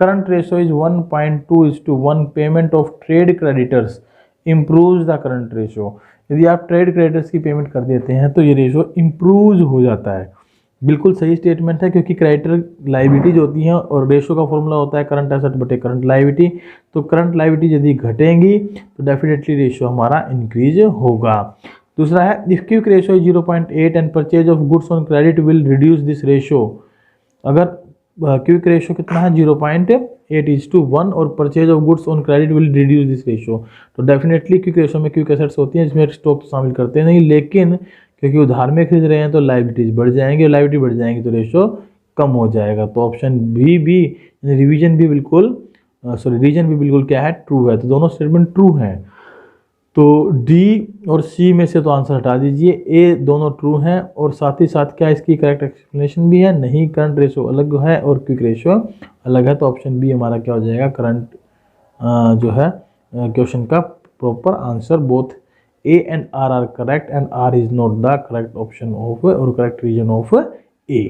current ratio is 1.2:1, payment of trade creditors improves the current ratio. यदि आप ट्रेड क्रेडिटर्स की पेमेंट कर देते हैं तो ये रेशो इम्प्रूव हो जाता है। बिल्कुल सही स्टेटमेंट है, क्योंकि क्रेडिटर लाइबिलिटी जो होती है और रेशो का फॉर्मूला होता है करंट एसेट बटे करंट लाइबिलिटी। तो करंट लाइबिलिटी यदि घटेंगी तो डेफिनेटली रेशो हमारा इंक्रीज होगा। दूसरा है if quick ratio is 0.8 and purchase of goods on credit will reduce this ratio. अगर क्विक रेशो कितना है 0.8:1 और purchase of goods on credit will reduce this ratio, तो डेफिनेटली क्विक रेशो में क्विक एसेट्स होती हैं, इसमें स्टॉक तो शामिल करते नहीं, लेकिन क्योंकि उधार में खरीद रहे हैं तो लाइबिलिटीज बढ़ जाएंगी, और लाइबिलिटी बढ़ जाएंगी तो रेशो कम हो जाएगा। तो ऑप्शन भी रिवीजन भी बिल्कुल रीजन भी बिल्कुल क्या है ट्रू है। तो दोनों स्टेटमेंट ट्रू हैं। तो डी और सी में से तो आंसर हटा दीजिए, ए दोनों ट्रू हैं, और साथ ही साथ क्या इसकी करेक्ट एक्सप्लेनेशन भी है, नहीं करंट रेशो अलग है और क्विक रेशो अलग है। तो ऑप्शन बी हमारा क्या हो जाएगा करंट जो है क्वेश्चन का proper answer. Both A and R are correct and R is not the correct option of और correct region of A।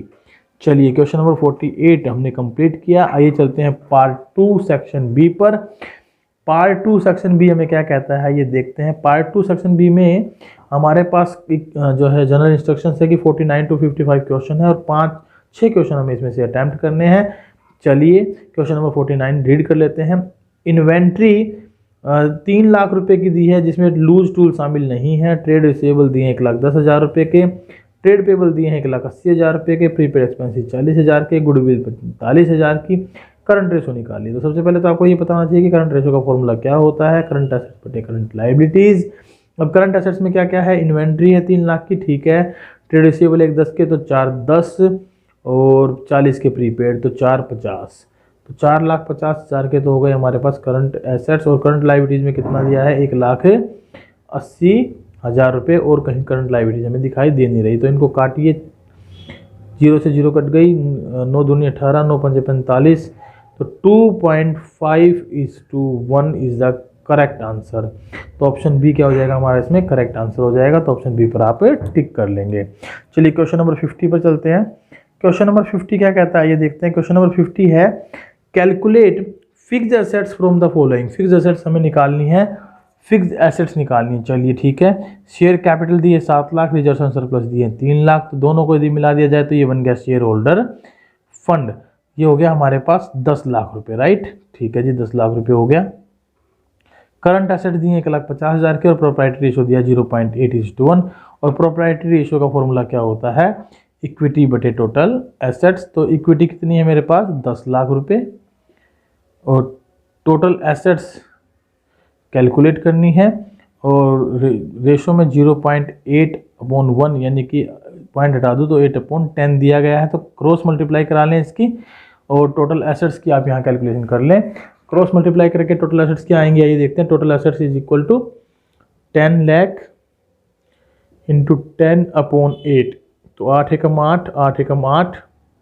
चलिए क्वेश्चन नंबर 48 हमने कंप्लीट किया। आइए चलते हैं पार्ट 2 सेक्शन बी पर। पार्ट 2 सेक्शन बी हमें क्या कहता है ये देखते हैं। पार्ट 2 सेक्शन बी में हमारे पास एक जो है जनरल इंस्ट्रक्शन है कि 49 to 55 क्वेश्चन है और 5-6 क्वेश्चन हमें इसमें से अटैम्प्ट करने हैं। चलिए क्वेश्चन नंबर 49 रीड कर लेते हैं। इन्वेंट्री 3 लाख रुपए की दी है जिसमें लूज टूल शामिल नहीं है। ट्रेड रिसीवेबल दिए 1,10,000 रुपये के, ट्रेड पेबल दिए हैं 1,80,000 रुपये के, प्रीपेड एक्सपेंसिव 40,000 के, गुडविल 45,000 की, करंट रेशो निकालिए। तो सबसे पहले तो आपको ये पता होना चाहिए कि करंट रेशो का फॉर्मूला क्या होता है, करंट एसेट्स बटे करंट लायबिलिटीज। अब करंट एसेट्स में क्या क्या है, इन्वेंट्री है 3 लाख की, ठीक है, ट्रेड रिसीवेबल 1 10 के, तो 4 10 और 40 के प्रीपेड, तो 4 50, तो 4,50,000 के तो हो गए हमारे पास करंट एसेट्स। और करंट लायबिलिटीज में कितना दिया है, 1,80,000 रुपये, और कहीं करंट लायबिलिटीज हमें दिखाई दे नहीं रही, तो इनको काटिए, 0 से 0 कट गई, 9 दूनी 18, 9 पंजे 45, तो 2.5:1 इज द करेक्ट आंसर। तो ऑप्शन बी क्या हो जाएगा हमारा इसमें करेक्ट आंसर हो जाएगा, तो ऑप्शन बी पर आप टिक कर लेंगे। चलिए क्वेश्चन नंबर 50 पर चलते हैं। क्वेश्चन नंबर 50 क्या कहता है ये देखते हैं। क्वेश्चन नंबर 50 है calculate fixed assets from the following. Fixed assets हमें निकालनी है, फिक्स्ड एसेट्स निकालनी है। चलिए ठीक है, शेयर कैपिटल दिए 7 लाख, रिजर्व एंड सरप्लस दिए 3 लाख, तो दोनों को यदि मिला दिया जाए तो ये बन गया शेयर होल्डर फंड, ये हो गया हमारे पास 10 लाख रुपए, राइट, ठीक है जी, 10 लाख रुपए हो गया। करंट एसेट दिए 1,50,000 के, और प्रोप्राइटरी रेशो दिया 0.8:1, और प्रोप्राइटरी रेशो का फॉर्मूला क्या होता है, इक्विटी बटे टोटल एसेट्स। तो इक्विटी कितनी है मेरे पास 10 लाख रुपए, और टोटल एसेट्स कैलकुलेट करनी है, और रेशो में 0.8/1 यानी कि पॉइंट हटा दूँ तो 8/10 दिया गया है, तो क्रॉस मल्टीप्लाई करा लें इसकी, और टोटल एसेट्स की आप यहाँ कैलकुलेशन कर लें। क्रॉस मल्टीप्लाई करके टोटल एसेट्स क्या आएंगे, ये देखते हैं। Total assets is equal to 10 lakh into 10/8, तो 8 एकम 8, 8 एकम 8,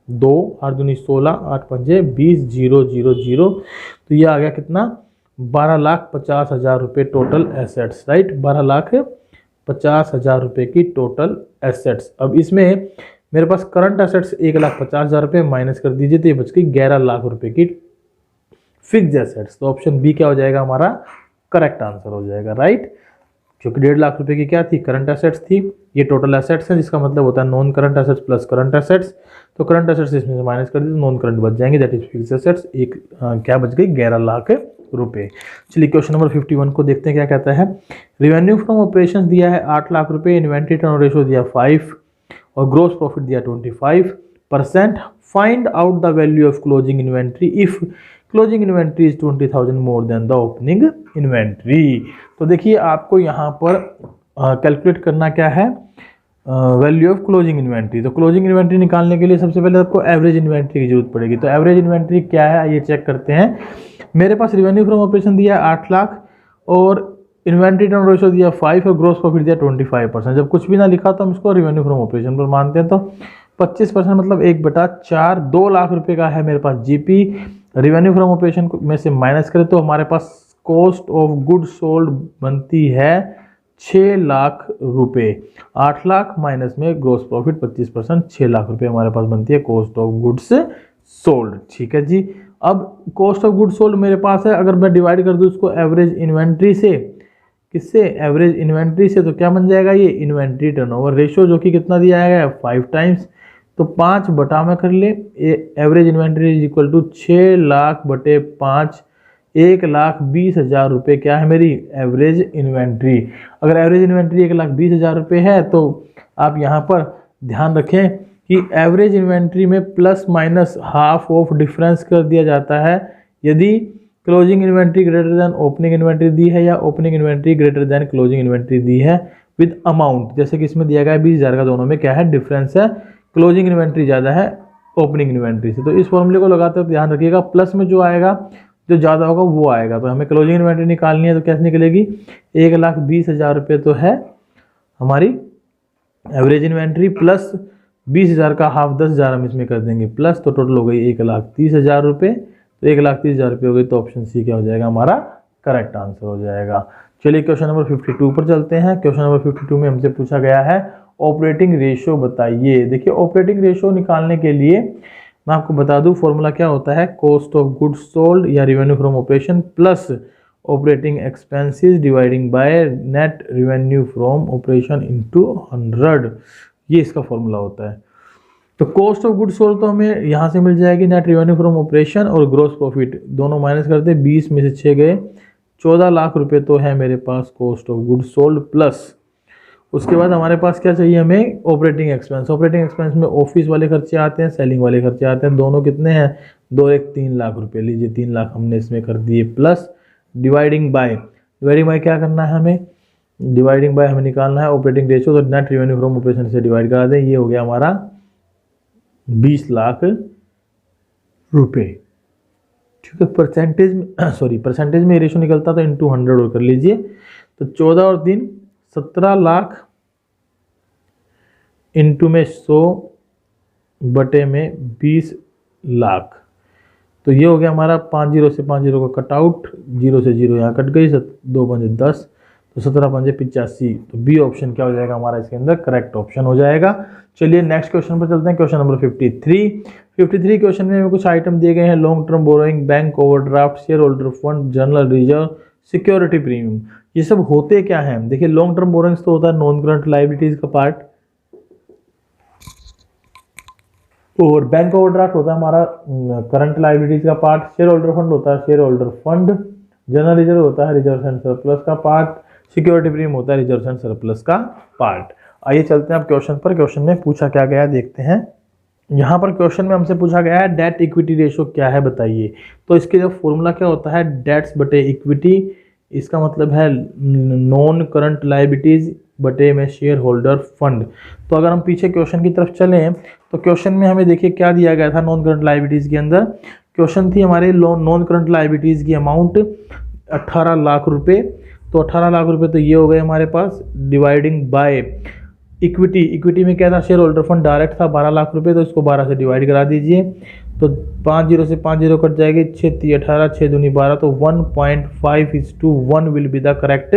2, 8 दूनी 16, 8 पंजे 20, 0 0 0, तो ये आ गया कितना, 12,50,000 रुपये टोटल एसेट्स, राइट, 12,50,000 रुपये की टोटल एसेट्स। अब इसमें मेरे पास करंट एसेट्स 1,50,000 रुपये माइनस कर दीजिए, तो ये बच गई 11 लाख रुपये की फिक्स्ड एसेट्स। तो ऑप्शन बी क्या हो जाएगा हमारा करेक्ट आंसर हो जाएगा, राइट, क्योंकि 1.5 लाख रुपए की क्या थी, करंट एसेट्स थी, ये टोटल एसेट्स है, जिसका मतलब होता है non current assets plus current assets. तो करंट एसेट्स इसमें से माइनस कर दी तो नॉन करंट बच जाएंगे, दैट इज फिक्स्ड एसेट्स, एक क्या बच गई 11 लाख रुपए। चलिए क्वेश्चन नंबर 51 को देखते हैं क्या कहता है। रेवेन्यू फ्रॉम ऑपरेशंस दिया है 8 लाख रुपए, इन्वेंट्री टर्नओवर रेशो दिया 5 और ग्रोस प्रॉफिट दिया 25%। Find out the value of closing inventory if closing inventory is 20,000 more than the opening inventory. तो देखिए आपको यहाँ पर कैलकुलेट करना क्या है, वैल्यू ऑफ क्लोजिंग इन्वेंट्री। तो क्लोजिंग इन्वेंट्री निकालने के लिए सबसे पहले आपको एवरेज इन्वेंट्री की जरूरत पड़ेगी। तो एवरेज इन्वेंट्री क्या है ये चेक करते हैं। मेरे पास रेवेन्यू फ्रॉम ऑपरेशन दिया 8 लाख और इन्वेंट्री टर्न रेशो दिया 5 और ग्रोस प्रॉफिट दिया 25%। जब कुछ भी ना लिखा तो हम इसको रेवेन्यू फ्रॉम ऑपरेशन पर मानते हैं। तो 25% मतलब 1/4, 2 लाख रुपए का है मेरे पास जीपी। रेवेन्यू फ्रॉम ऑपरेशन में से माइनस करें तो हमारे पास कॉस्ट ऑफ गुड सोल्ड बनती है 6 लाख रुपए। 8 लाख माइनस में ग्रोस प्रॉफिट 25%, 6 लाख रुपए हमारे पास बनती है कॉस्ट ऑफ गुड्स सोल्ड। ठीक है जी। अब कॉस्ट ऑफ गुड्स सोल्ड मेरे पास है, अगर मैं डिवाइड कर दूं उसको एवरेज इन्वेंट्री से, किससे, एवरेज इन्वेंट्री से, तो क्या बन जाएगा ये इन्वेंट्री टर्नओवर रेशो, जो कि कितना दिया गया है 5 टाइम्स। तो 5 बटा में कर ले, average inventory is equal to 6 lakh बटे 5, 1,20,000 रुपये क्या है मेरी एवरेज इन्वेंट्री। अगर एवरेज इन्वेंट्री 1,20,000 रुपये है तो आप यहाँ पर ध्यान रखें कि एवरेज इन्वेंट्री में plus minus half of difference कर दिया जाता है यदि closing inventory greater than opening inventory दी है या opening inventory greater than closing inventory दी है विद अमाउंट। जैसे कि इसमें दिया गया है 20,000 का, दोनों में क्या है डिफरेंस है, क्लोजिंग इन्वेंट्री ज़्यादा है ओपनिंग इन्वेंट्री से। तो इस फॉर्मूले को लगाते हुए ध्यान रखिएगा, प्लस में जो आएगा जो ज़्यादा होगा वो आएगा। तो हमें क्लोजिंग इन्वेंट्री निकालनी है तो कैसे निकलेगी, 1,20,000 रुपये तो है हमारी एवरेज इन्वेंट्री, प्लस 20,000 का हाफ 10,000 हम इसमें कर देंगे प्लस, तो टोटल हो गई 1,30,000 रुपये। तो 1,30,000 रुपये हो गई, तो ऑप्शन सी क्या हो जाएगा हमारा करेक्ट आंसर हो जाएगा। चलिए क्वेश्चन नंबर 52 पर चलते हैं। क्वेश्चन नंबर 52 में हमसे पूछा गया है ऑपरेटिंग रेशियो बताइए। देखिए ऑपरेटिंग रेशियो निकालने के लिए मैं आपको बता दूं फॉर्मूला क्या होता है, कॉस्ट ऑफ गुड्स सोल्ड या revenue from operation plus operating expenses dividing by net revenue from operation into 100, ये इसका फॉर्मूला होता है। तो कॉस्ट ऑफ गुड्स सोल्ड तो हमें यहाँ से मिल जाएगी नेट रेवेन्यू फ्रॉम ऑपरेशन और ग्रॉस प्रॉफिट दोनों माइनस करते, 20 में से 6 गए, 14 लाख रुपए तो है मेरे पास cost of goods sold plus उसके बाद हमारे पास क्या चाहिए हमें ऑपरेटिंग एक्सपेंस। ऑपरेटिंग एक्सपेंस में ऑफिस वाले खर्चे आते हैं, सेलिंग वाले खर्चे आते हैं, दोनों कितने हैं 2 एक 3 लाख रुपए, लीजिए 3 लाख हमने इसमें कर दिए, प्लस डिवाइडिंग बाय क्या करना है हमें, डिवाइडिंग बाय हमें निकालना है ऑपरेटिंग रेशियो, तो नेट रेवेन्यू फ्रॉम ऑपरेशन से डिवाइड करा दें, ये हो गया हमारा 20 लाख रुपए। ठीक है, परसेंटेज में परसेंटेज में रेशियो निकलता तो इंटू 100 और कर लीजिए, तो 14 और 3 17 लाख इंटू में 100 बटे में 20 लाख, तो ये हो गया हमारा 5 जीरो से 5 जीरो का कट आउट, 0 से 0 यहाँ कट गई, 2 पंजे 10, तो 17 पंजे 85, तो बी ऑप्शन क्या हो जाएगा हमारा इसके अंदर करेक्ट ऑप्शन हो जाएगा। चलिए नेक्स्ट क्वेश्चन पर चलते हैं, क्वेश्चन नंबर 53 क्वेश्चन में कुछ आइटम दिए गए हैं, long term borrowing, bank overdraft, share holder fund, general reserve, security premium, ये सब होते क्या हैं। देखिए लॉन्ग टर्म बोरोइंग्स तो होता है नॉन करंट लायबिलिटीज का पार्ट, और बैंक ओवरड्राफ्ट होता है हमारा करंट लायबिलिटीज का पार्ट, शेयर होल्डर फंड होता है share holder fund, general reserve होता है रिजर्व एंड सरप्लस का पार्ट, सिक्योरिटी प्रीमियम होता है रिजर्व एंड सरप्लस का पार्ट। आइए चलते हैं अब क्वेश्चन पर, क्वेश्चन में पूछा क्या गया देखते हैं। यहाँ पर क्वेश्चन में हमसे पूछा गया है डेट इक्विटी रेशियो क्या है बताइए, तो इसके जो फॉर्मूला क्या होता है, डेट्स बटे इक्विटी, इसका मतलब है नॉन करंट लायबिलिटीज बटे में शेयर होल्डर फंड। तो अगर हम पीछे क्वेश्चन की तरफ चलें तो क्वेश्चन में हमें देखिए क्या दिया गया था नॉन करंट लायबिलिटीज के अंदर, क्वेश्चन थी हमारे नॉन करंट लायबिलिटीज की अमाउंट 18 लाख रुपए, तो 18 लाख रुपए तो ये हो गए हमारे पास, डिवाइडिंग बाय इक्विटी में क्या था, शेयर होल्डर फंड डायरेक्ट था 12 लाख रुपए, तो इसको 12 से डिवाइड करा दीजिए, तो 5 जीरो से 5 जीरो कट जाएगी, 6 3 18, 6 दूनी 12, तो 1.5:1 will be the correct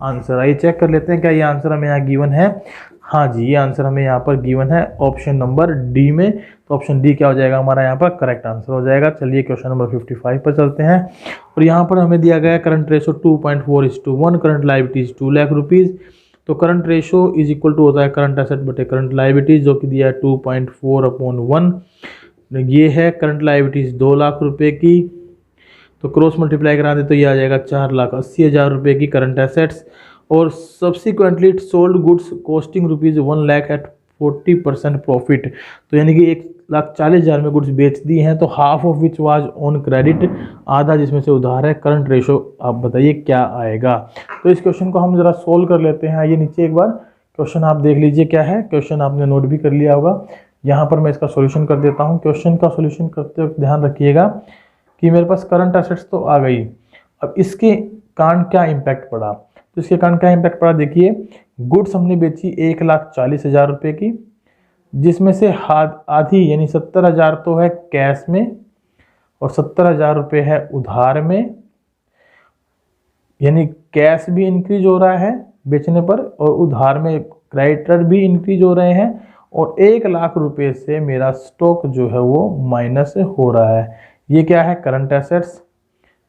answer. आइए चेक कर लेते हैं क्या ये आंसर हमें यहाँ गिवन है। हाँ जी, ये आंसर हमें यहाँ पर गिवन है ऑप्शन नंबर डी में, तो ऑप्शन डी क्या हो जाएगा हमारा यहाँ पर करेक्ट आंसर हो जाएगा। चलिए क्वेश्चन नंबर 55 पर चलते हैं, और यहाँ पर हमें दिया गया current ratio 2.4:1, current liabilities 2 lakh rupees, तो current ratio is equal to होता है करंट एसेट बटे करंट लायबिलिटीज, जो कि दिया है 2.4/1, ये है करंट लायबिलिटीज 2 लाख रुपए की, तो क्रॉस मल्टीप्लाई करा दे तो ये आ जाएगा 4,80,000 रुपए की करंट एसेट्स, और subsequently it sold goods costing ₹1 lakh at 40% profit, तो यानी कि 1,40,000 में गुड्स बेच दी हैं, तो half of which was on credit, आधा जिसमें से उधार है, करंट रेशो आप बताइए क्या आएगा। तो इस क्वेश्चन को हम जरा सोल्व कर लेते हैं। आइए नीचे एक बार क्वेश्चन आप देख लीजिए क्या है, क्वेश्चन आपने नोट भी कर लिया होगा, यहाँ पर मैं इसका सोल्यूशन कर देता हूँ। क्वेश्चन का सोल्यूशन करते वक्त ध्यान रखिएगा कि मेरे पास करंट एसेट्स तो आ गई, अब इसके कारण क्या इम्पैक्ट पड़ा, तो इसके कारण क्या इम्पैक्ट पड़ा, देखिए गुड्स हमने बेची 1,40,000 रुपए की, जिसमें से आधी यानी 70,000 तो है कैश में और 70,000 रुपये है उधार में, यानी कैश भी इंक्रीज हो रहा है बेचने पर और उधार में क्रेडिटर भी इंक्रीज हो रहे हैं, और 1 लाख रुपए से मेरा स्टॉक जो है वो माइनस हो रहा है। ये क्या है करंट एसेट्स,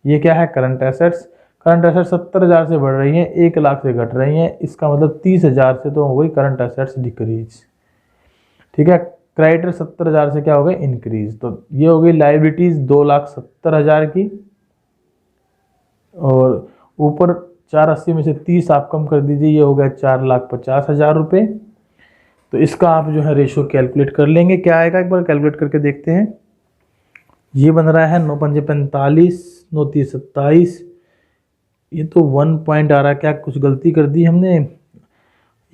ये क्या है करंट एसेट्स, करंट एसेट्स 70,000 से बढ़ रही हैं, 1 लाख से घट रही हैं, इसका मतलब 30,000 से तो हो गई करंट एसेट्स डिक्रीज। ठीक है, क्रेडिटर 70,000 से क्या हो गए इंक्रीज, तो ये हो गई लायबिलिटीज 2,70,000 की, और ऊपर 480 में से 30 आप कम कर दीजिए, ये हो गया 4,50,000 रुपये। तो इसका आप जो है रेशो कैलकुलेट कर लेंगे, क्या आएगा एक बार कैलकुलेट करके देखते हैं। ये बन रहा है 9 पंजे 45, 9 30 27, ये तो 1 पॉइंट आ रहा है, क्या कुछ गलती कर दी हमने।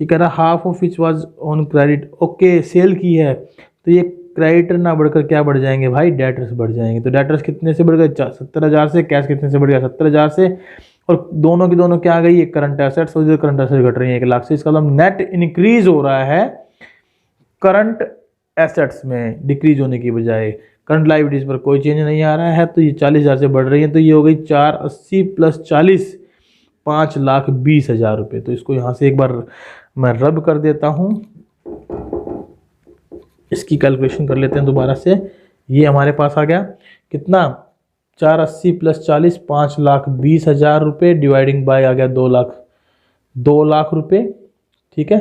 ये कह रहा half of which was on credit, okay sale की है, तो ये क्रेडिटर ना बढ़कर क्या बढ़ जाएंगे भाई, डेटर्स बढ़ जाएंगे। तो डेटर्स कितने से बढ़ गए 70,000 से, कैश कितने से बढ़ गया 70,000 से, और दोनों की दोनों क्या आ गई, एक करंट एसेट्स और करंट एसेट्स घट रही है 1 लाख से, इसका मतलब नेट इंक्रीज हो रहा है करंट एसेट्स में डिक्रीज होने की बजाय, करंट लायबिलिटीज पर कोई चेंज नहीं आ रहा है, तो ये 40,000 से बढ़ रही है, तो ये हो गई 480 + 40 5,20,000 रुपये। तो इसको यहाँ से एक बार मैं रब कर देता हूँ, इसकी कैलकुलेशन कर लेते हैं दोबारा से। ये हमारे पास आ गया कितना, 480 + 40 5,20,000 रुपये, डिवाइडिंग बाय आ गया 2 लाख रुपये। ठीक है,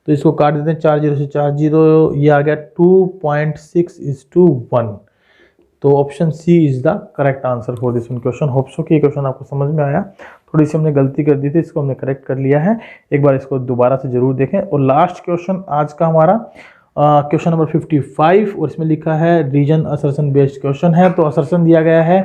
तो इसको काट देते हैं, 4 जीरो से 4 जीरो, ये आ गया 2.6:1। तो option C is the correct answer for this one question. Hope so कि ये क्वेश्चन आपको समझ में आया, थोड़ी सी हमने गलती कर दी थी, इसको हमने करेक्ट कर लिया है। एक बार इसको दोबारा से जरूर देखें। और लास्ट क्वेश्चन आज का हमारा, क्वेश्चन नंबर 55 और इसमें लिखा है रीजन असर्शन बेस्ड क्वेश्चन है। तो असर्शन दिया गया है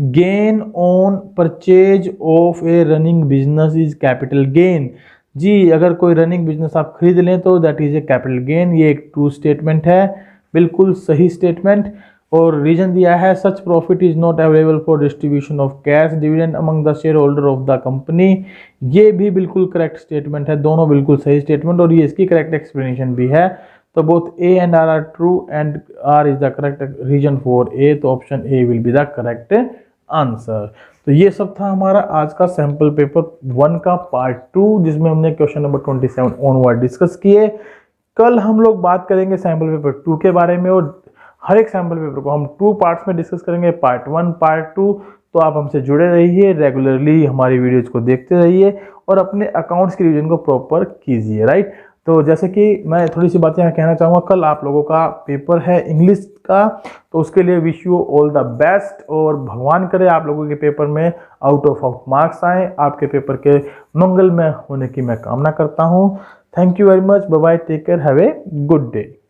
gain on purchase of a running business is capital gain. जी, अगर कोई रनिंग बिजनेस आप खरीद लें तो that is a capital gain. ये एक ट्रू स्टेटमेंट है, बिल्कुल सही स्टेटमेंट। और रीजन दिया है such profit is not available for distribution of cash dividend among the share holder of the company. ये भी बिल्कुल करेक्ट स्टेटमेंट है, दोनों बिल्कुल सही स्टेटमेंट और ये इसकी करेक्ट एक्सप्लेनेशन भी है। तो both A and R true and R is the correct reason for A. तो option A will be the correct answer. तो ये सब था हमारा आज का सैंपल पेपर 1 का पार्ट 2, जिसमें हमने क्वेश्चन नंबर 27 ऑनवर्ड डिस्कस किए। कल हम लोग बात करेंगे सैंपल पेपर 2 के बारे में और हर एक सैंपल पेपर को हम 2 पार्ट्स में डिस्कस करेंगे, पार्ट 1 पार्ट 2। तो आप हमसे जुड़े रहिए, रेगुलरली हमारी वीडियोज को देखते रहिए और अपने अकाउंट्स की रिवीजन को प्रॉपर कीजिए, राइट। तो जैसे कि मैं थोड़ी सी बातें यहाँ कहना चाहूँगा, कल आप लोगों का पेपर है इंग्लिश का, तो उसके लिए wish you all the best और भगवान करे आप लोगों के पेपर में आउट ऑफ मार्क्स आए, आपके पेपर के मंगलमय होने की मैं कामना करता हूँ। Thank you very much, bye bye, take care, have a good day.